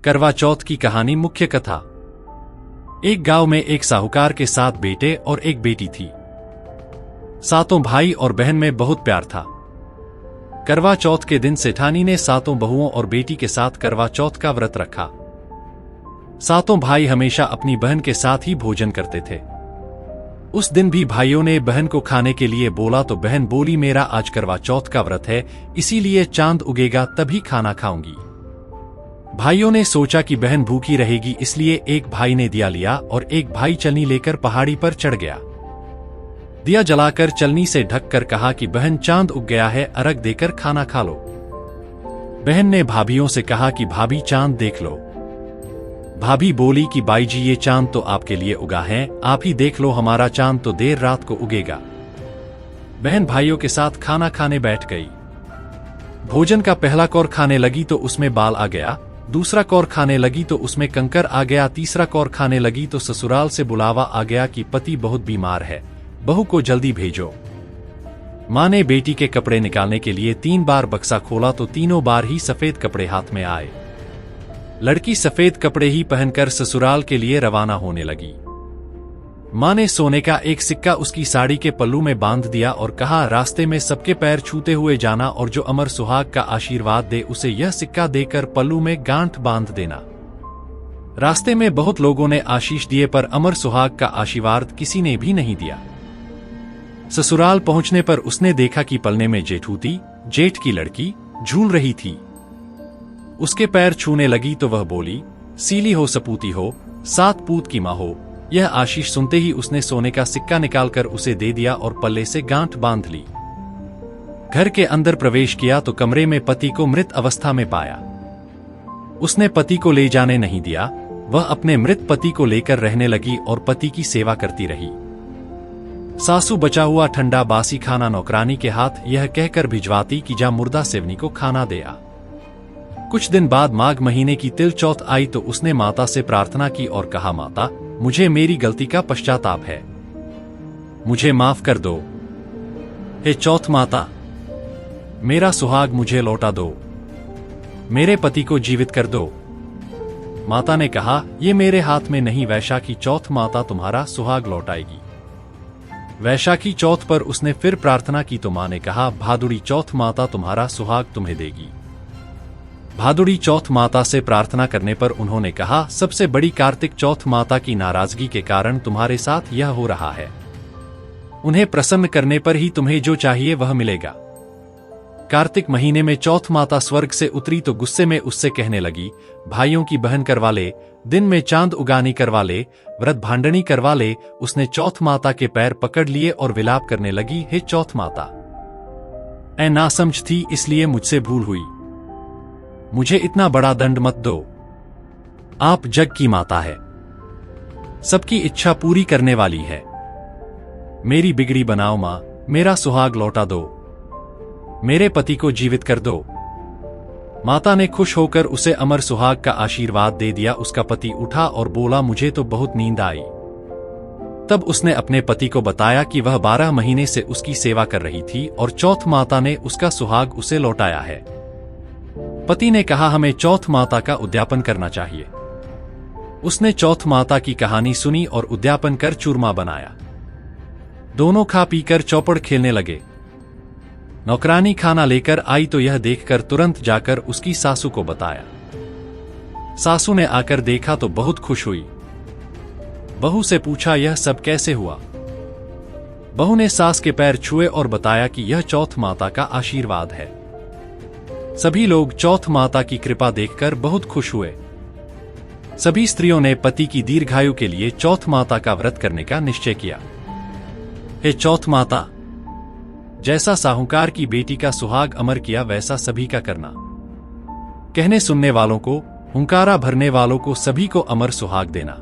करवा चौथ की कहानी। मुख्य कथा। एक गांव में एक साहूकार के 7 बेटे और एक बेटी थी। सातों भाई और बहन में बहुत प्यार था। करवा चौथ के दिन सेठानी ने सातों बहुओं और बेटी के साथ करवा चौथ का व्रत रखा। सातों भाई हमेशा अपनी बहन के साथ ही भोजन करते थे। उस दिन भी भाइयों ने बहन को खाने के लिए बोला तो बहन बोली, मेरा आज करवा चौथ का व्रत है, इसीलिए चांद उगेगा तभी खाना खाऊंगी। भाइयों ने सोचा कि बहन भूखी रहेगी, इसलिए एक भाई ने दिया लिया और एक भाई चलनी लेकर पहाड़ी पर चढ़ गया। दिया जलाकर चलनी से ढककर कहा कि बहन चांद उग गया है, अर्घ देकर खाना खा लो। बहन ने भाभियों से कहा कि भाभी चांद देख लो। भाभी बोली कि बाई जी ये चांद तो आपके लिए उगा है, आप ही देख लो, हमारा चांद तो देर रात को उगेगा। बहन भाइयों के साथ खाना खाने बैठ गई। भोजन का पहला कौर खाने लगी तो उसमें बाल आ गया, दूसरा कौर खाने लगी तो उसमें कंकर आ गया, तीसरा कौर खाने लगी तो ससुराल से बुलावा आ गया कि पति बहुत बीमार है, बहू को जल्दी भेजो। मां ने बेटी के कपड़े निकालने के लिए 3 बार बक्सा खोला तो तीनों बार ही सफेद कपड़े हाथ में आए। लड़की सफेद कपड़े ही पहनकर ससुराल के लिए रवाना होने लगी। मां ने सोने का एक सिक्का उसकी साड़ी के पल्लू में बांध दिया और कहा, रास्ते में सबके पैर छूते हुए जाना और जो अमर सुहाग का आशीर्वाद दे उसे यह सिक्का देकर पल्लू में गांठ बांध देना। रास्ते में बहुत लोगों ने आशीष दिए पर अमर सुहाग का आशीर्वाद किसी ने भी नहीं दिया। ससुराल पहुंचने पर उसने देखा कि पलने में जेठूती, जेठ की लड़की, झूल रही थी। उसके पैर छूने लगी तो वह बोली, सीली हो सपूती हो, 7 पूत की मां हो। यह आशीष सुनते ही उसने सोने का सिक्का निकालकर उसे दे दिया और पल्ले से गांठ बांध ली। घर के अंदर प्रवेश किया तो कमरे में पति को मृत अवस्था में पाया। उसने पति को ले जाने नहीं दिया, वह अपने मृत पति को लेकर रहने लगी और पति की सेवा करती रही। सासू बचा हुआ ठंडा बासी खाना नौकरानी के हाथ यह कहकर भिजवाती कि जा मुर्दा सेवनी को खाना दे आ। कुछ दिन बाद माघ महीने की तिल चौथ आई तो उसने माता से प्रार्थना की और कहा, माता मुझे मेरी गलती का पश्चाताप है, मुझे माफ कर दो। हे चौथ माता, मेरा सुहाग मुझे लौटा दो, मेरे पति को जीवित कर दो। माता ने कहा, ये मेरे हाथ में नहीं, वैशाखी चौथ माता तुम्हारा सुहाग लौटाएगी। वैशाखी चौथ पर उसने फिर प्रार्थना की तो मां ने कहा, भादुड़ी चौथ माता तुम्हारा सुहाग तुम्हें देगी। भादुड़ी चौथ माता से प्रार्थना करने पर उन्होंने कहा, सबसे बड़ी कार्तिक चौथ माता की नाराजगी के कारण तुम्हारे साथ यह हो रहा है, उन्हें प्रसन्न करने पर ही तुम्हें जो चाहिए वह मिलेगा। कार्तिक महीने में चौथ माता स्वर्ग से उतरी तो गुस्से में उससे कहने लगी, भाइयों की बहन करवा ले, दिन में चांद उगानी करवा ले, व्रत भांडनी करवा ले। उसने चौथ माता के पैर पकड़ लिए और विलाप करने लगी, हे चौथ माता, ऐ नासमझ थी, इसलिए मुझसे भूल हुई, मुझे इतना बड़ा दंड मत दो। आप जग की माता है, सबकी इच्छा पूरी करने वाली है, मेरी बिगड़ी बनाओ मां, मेरा सुहाग लौटा दो, मेरे पति को जीवित कर दो। माता ने खुश होकर उसे अमर सुहाग का आशीर्वाद दे दिया। उसका पति उठा और बोला, मुझे तो बहुत नींद आई। तब उसने अपने पति को बताया कि वह 12 महीने से उसकी सेवा कर रही थी और चौथ माता ने उसका सुहाग उसे लौटाया है। पति ने कहा, हमें चौथ माता का उद्यापन करना चाहिए। उसने चौथ माता की कहानी सुनी और उद्यापन कर चूरमा बनाया। दोनों खा पीकर चौपड़ खेलने लगे। नौकरानी खाना लेकर आई तो यह देखकर तुरंत जाकर उसकी सासू को बताया। सासू ने आकर देखा तो बहुत खुश हुई। बहू से पूछा, यह सब कैसे हुआ? बहू ने सास के पैर छुए और बताया कि यह चौथ माता का आशीर्वाद है। सभी लोग चौथ माता की कृपा देखकर बहुत खुश हुए। सभी स्त्रियों ने पति की दीर्घायु के लिए चौथ माता का व्रत करने का निश्चय किया। हे चौथ माता, जैसा साहूकार की बेटी का सुहाग अमर किया वैसा सभी का करना। कहने सुनने वालों को, हुंकारा भरने वालों को सभी को अमर सुहाग देना।